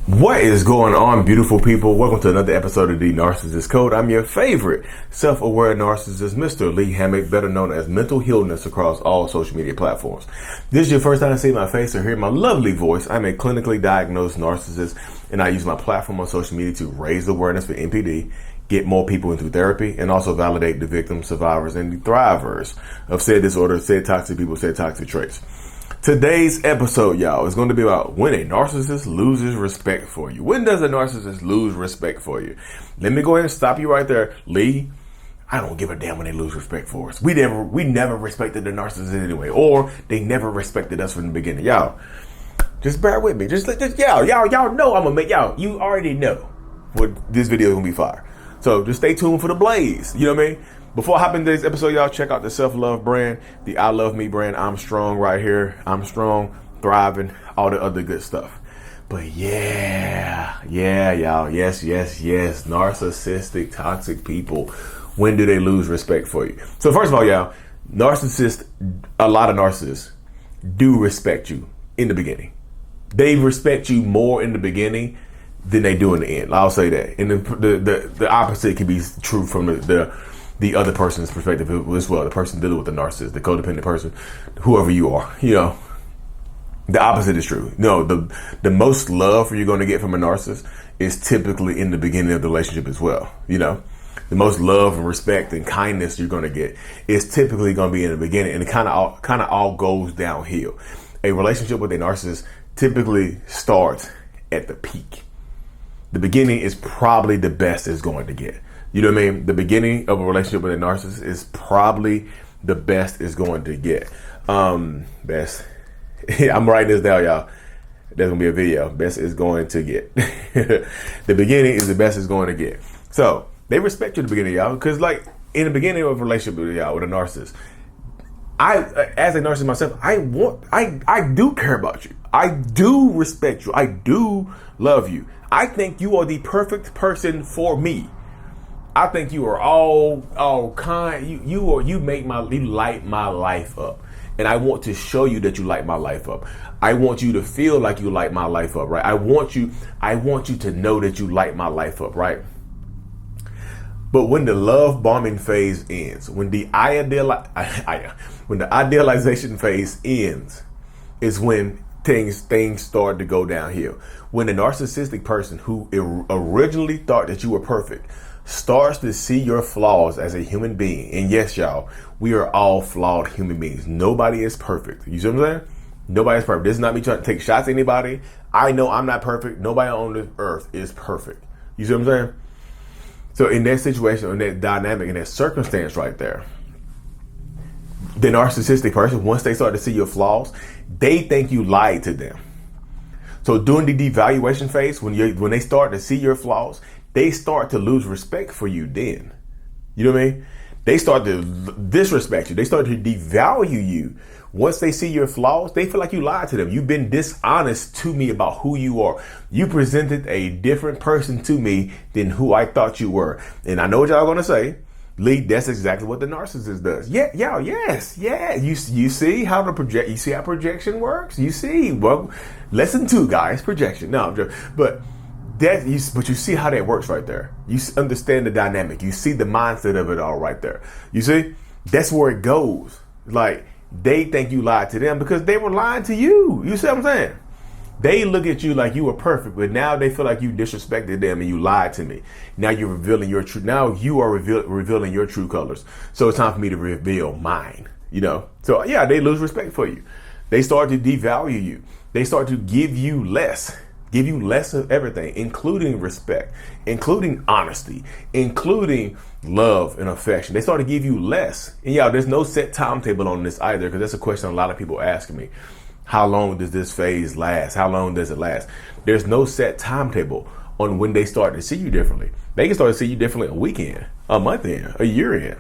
What is going on, beautiful people? Welcome to another episode of the Narcissists Code. I'm your favorite self-aware narcissist, Mr. Lee Hammock, better known as Mental Healness across all social media platforms. This is your first time to see my face or hear my lovely voice. I'm a clinically diagnosed narcissist, and I use my platform on social media to raise awareness for NPD, get more people into therapy, and also validate the victims, survivors, and the thrivers of said disorder, said toxic people, said toxic traits. Today's episode, y'all, is going to be about when a narcissist loses respect for you. When does a narcissist lose respect for you? Let me go ahead and stop you right there. Lee, I don't give a damn when they lose respect for us. We never respected the narcissist anyway, or they never respected us from the beginning. Y'all, just bear with me. Just y'all know I'm gonna make y'all. You already know what this video is gonna be fire. So just stay tuned for the blaze. You know what I mean? Before I hop into today's episode, y'all, check out the self-love brand, the I Love Me brand. I'm strong right here. I'm strong, thriving, all the other good stuff. But yeah, y'all. Yes. Narcissistic, toxic people. When do they lose respect for you? So first of all, y'all, a lot of narcissists do respect you in the beginning. They respect you more in the beginning than they do in the end. I'll say that. And the opposite can be true from the other person's perspective as well. The person dealing with the narcissist, the codependent person, whoever you are, the opposite is true. No, the most love you're going to get from a narcissist is typically in the beginning of the relationship as well. The most love and respect and kindness you're going to get is typically going to be in the beginning, and it kind of all goes downhill. A relationship with a narcissist typically starts at the peak. The beginning is probably the best it's going to get. You know what I mean? The beginning of a relationship with a narcissist is probably the best it's going to get. Best. I'm writing this down, y'all. There's going to be a video. Best is going to get. The beginning is the best it's going to get. So they respect you at the beginning, y'all. Because like in the beginning of a relationship with y'all, with a narcissist, as a narcissist myself, I do care about you. I do respect you. I do love you. I think you are the perfect person for me. I think you are all kind. You light my life up, and I want to show you that you light my life up. I want you to feel like you light my life up, right? I want you to know that you light my life up, right? But when the love bombing phase ends, when the idealization phase ends, is when things start to go downhill. When the narcissistic person who originally thought that you were perfect starts to see your flaws as a human being. And yes, y'all, we are all flawed human beings. Nobody is perfect. You see what I'm saying? Nobody is perfect. This is not me trying to take shots at anybody. I know I'm not perfect. Nobody on this earth is perfect. You see what I'm saying? So in that situation, in that dynamic, in that circumstance right there, the narcissistic person, once they start to see your flaws, they think you lied to them. So during the devaluation phase, when they start to see your flaws, they start to lose respect for you then. You know what I mean? They start to disrespect you. They start to devalue you. Once they see your flaws, they feel like you lied to them. You've been dishonest to me about who you are. You presented a different person to me than who I thought you were. And I know what y'all going to say. Lee, that's exactly what the narcissist does. Yeah. You see how you see how projection works? You see, well, lesson 2, guys, projection. No, I'm joking. But you see how that works right there. You understand the dynamic. You see the mindset of it all right there. You see, that's where it goes. Like they think you lied to them because they were lying to you. You see what I'm saying? They look at you like you were perfect, but now they feel like you disrespected them and you lied to me. Now you're revealing your true. Now you are revealing your true colors. So it's time for me to reveal mine. So yeah, they lose respect for you. They start to devalue you. They start to give you less of everything, including respect, including honesty, including love and affection. They start to give you less. And yeah, there's no set timetable on this either, because that's a question a lot of people ask me. How long does this phase last? How long does it last? There's no set timetable on when they start to see you differently. They can start to see you differently a week in, a month in, a year in.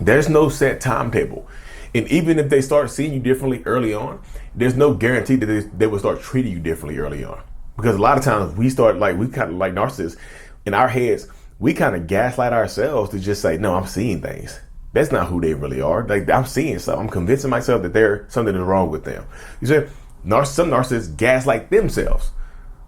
There's no set timetable. And even if they start seeing you differently early on, there's no guarantee that they will start treating you differently early on. Because a lot of times we kind of like narcissists in our heads, we kind of gaslight ourselves to just say, no, I'm seeing things. That's not who they really are. Like, I'm seeing something. I'm convincing myself that something is wrong with them. You see, some narcissists gaslight themselves.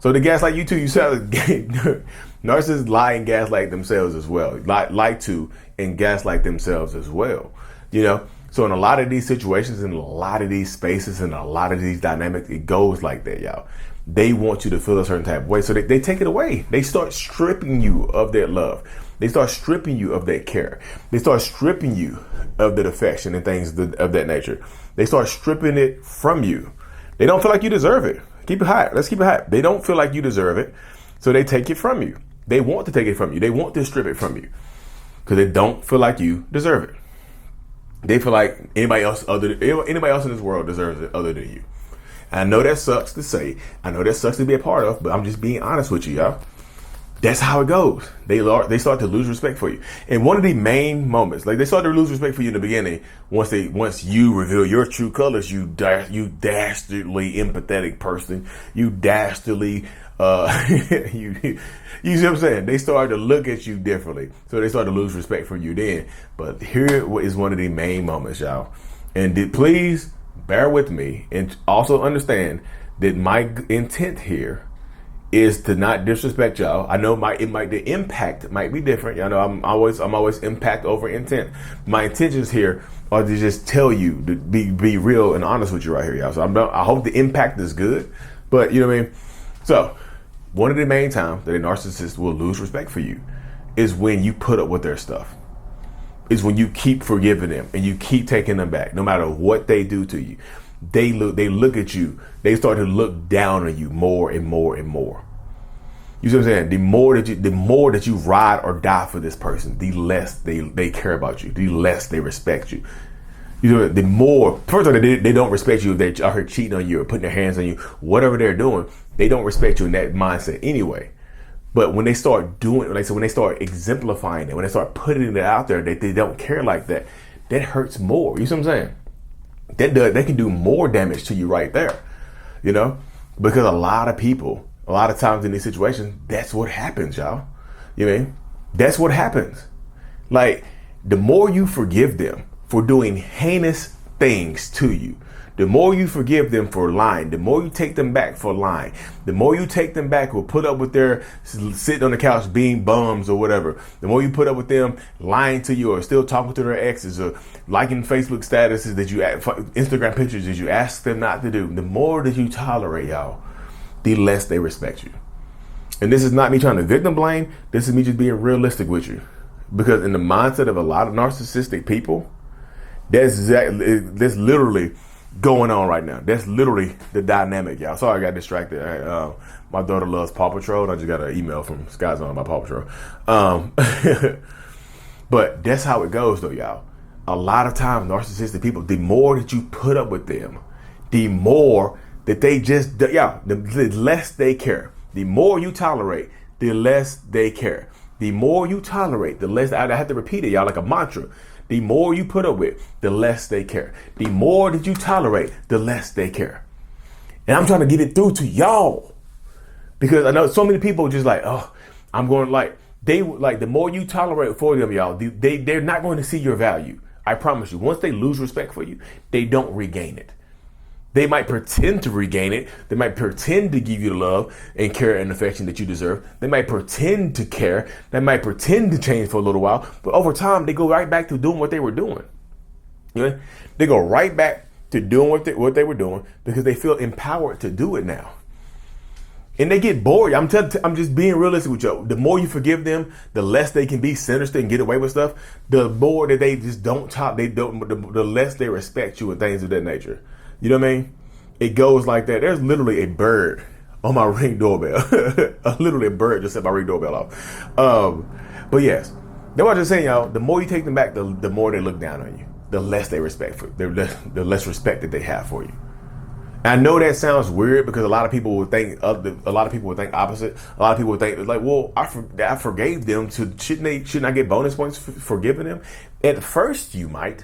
So they gaslight you too. You sound narcissists lie and gaslight themselves as well. Lie to and gaslight themselves as well. You know. So in a lot of these situations, in a lot of these spaces, in a lot of these dynamics, it goes like that, y'all. They want you to feel a certain type of way. So they take it away. They start stripping you of that love. They start stripping you of that care. They start stripping you of that affection and things of that nature. They start stripping it from you. They don't feel like you deserve it. Keep it high. Let's keep it high. They don't feel like you deserve it. So they take it from you. They want to take it from you. They want to strip it from you because they don't feel like you deserve it. They feel like anybody else in this world deserves it other than you. And I know that sucks to say. I know that sucks to be a part of, but I'm just being honest with you, y'all. That's how it goes. They start to lose respect for you. And one of the main moments, like they start to lose respect for you in the beginning, once you reveal your true colors, you dastardly empathetic person, you dastardly you see what I'm saying? They start to look at you differently. So they start to lose respect for you then. But here is one of the main moments, y'all. And please bear with me and also understand that my intent here is to not disrespect y'all. I know the impact might be different. Y'all know I'm always impact over intent. My intentions here are to just tell you to be real and honest with you right here, y'all. So I hope the impact is good. But you know what I mean? So one of the main times that a narcissist will lose respect for you is when you put up with their stuff. Is when you keep forgiving them and you keep taking them back, no matter what they do to you. They look at you. They start to look down on you more and more and more. You see what I'm saying? The more that you ride or die for this person, the less they care about you. The less they respect you. You know, the more, first of all, they don't respect you if they're cheating on you or putting their hands on you, whatever they're doing. They don't respect you in that mindset anyway. But when they start doing, when they start exemplifying it, when they start putting it out there, they don't care like that. That hurts more. You see what I'm saying? They can do more damage to you right there. You know, because a lot of times in these situations, that's what happens, y'all. You know what I mean? That's what happens. Like the more you forgive them for doing heinous things to you, the more you forgive them for lying, the more you take them back for lying, the more you take them back or put up with their sitting on the couch being bums or whatever, the more you put up with them lying to you or still talking to their exes or liking Facebook statuses that you Instagram pictures that you ask them not to do, the more that you tolerate, y'all, the less they respect you. And this is not me trying to victim blame. This is me just being realistic with you. Because in the mindset of a lot of narcissistic people, that's literally going on right now. That's literally the dynamic, y'all. Sorry, I got distracted. My daughter loves Paw Patrol. I just got an email from Sky Zone about Paw Patrol. But that's how it goes, though, y'all. A lot of times, narcissistic people, the more that you put up with them, the more that they the less they care. The more you tolerate, the less they care. The more you tolerate, the less, I have to repeat it, y'all, like a mantra. The more you put up with, the less they care. The more that you tolerate, the less they care. And I'm trying to get it through to y'all. Because I know so many people just like, oh, I'm going the more you tolerate for them, y'all, they're not going to see your value. I promise you. Once they lose respect for you, they don't regain it. They might pretend to regain it. They might pretend to give you the love and care and affection that you deserve. They might pretend to care. They might pretend to change for a little while. But over time, they go right back to doing what they were doing. You know? They go right back to doing what they were doing because they feel empowered to do it now. And they get bored. I'm just being realistic with you. The more you forgive them, the less they can be sinister and get away with stuff. The more that they just don't talk, the less they respect you and things of that nature. You know what I mean? It goes like that. There's literally a bird on my Ring doorbell. Literally a bird just set my Ring doorbell off. But yes, that's what I'm just saying, y'all. The more you take them back, the more they look down on you. The less they respect for you. The less respect that they have for you. And I know that sounds weird because a lot of people would think opposite. A lot of people would think like, well, I forgave them. Shouldn't I get bonus points for forgiving them? At first, you might.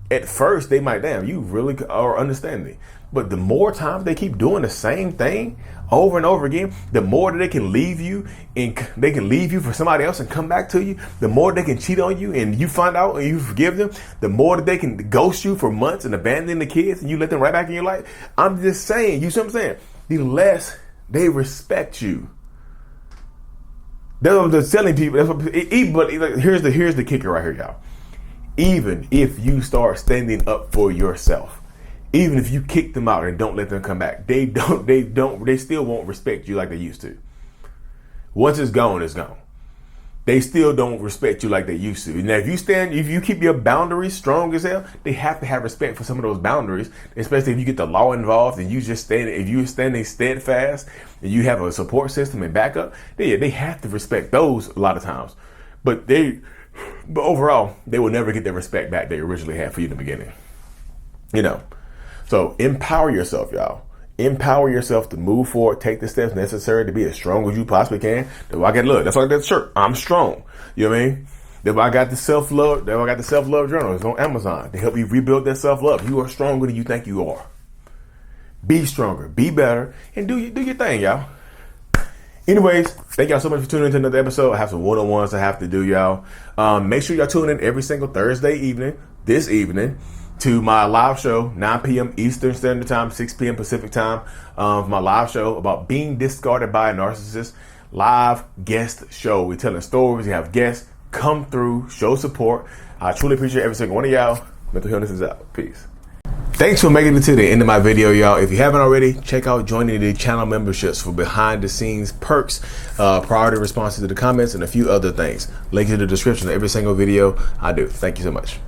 At first, they might, damn, you really are understanding. But the more times they keep doing the same thing over and over again, the more that they can leave you and they can leave you for somebody else and come back to you, the more they can cheat on you and you find out and you forgive them, the more that they can ghost you for months and abandon the kids and you let them right back in your life. I'm just saying, you see what I'm saying? The less They respect you. That's what I'm telling people. But here's the kicker right here, y'all. Even if you start standing up for yourself, even if you kick them out and don't let them come back, they still won't respect you like they used to. Once it's gone, it's gone. They still don't respect you like they used to. Now, if you keep your boundaries strong as hell, they have to have respect for some of those boundaries, especially if you get the law involved and if you're standing steadfast and you have a support system and backup, they have to respect those a lot of times. But overall, they will never get the respect back they originally had for you in the beginning. So empower yourself, y'all. Empower yourself to move forward, take the steps necessary to be as strong as you possibly can. That's like that shirt. I'm strong. You know what I mean? That's why I got the self-love journal. It's on Amazon to help you rebuild that self-love. You are stronger than you think you are. Be stronger, be better, and do your thing, y'all. Anyways, thank y'all so much for tuning into another episode. I have some one-on-ones I have to do, y'all. Make sure y'all tune in every single Thursday evening, this evening, to my live show, 9 p.m. Eastern Standard Time, 6 p.m. Pacific Time. My live show about being discarded by a narcissist. Live guest show. We're telling stories. We have guests come through, show support. I truly appreciate every single one of y'all. Mental Healness is out. Peace. Thanks for making it to the end of my video, y'all. If you haven't already, check out joining the channel memberships for behind the scenes perks, priority responses to the comments, and a few other things. Link in the description of every single video I do. Thank you so much.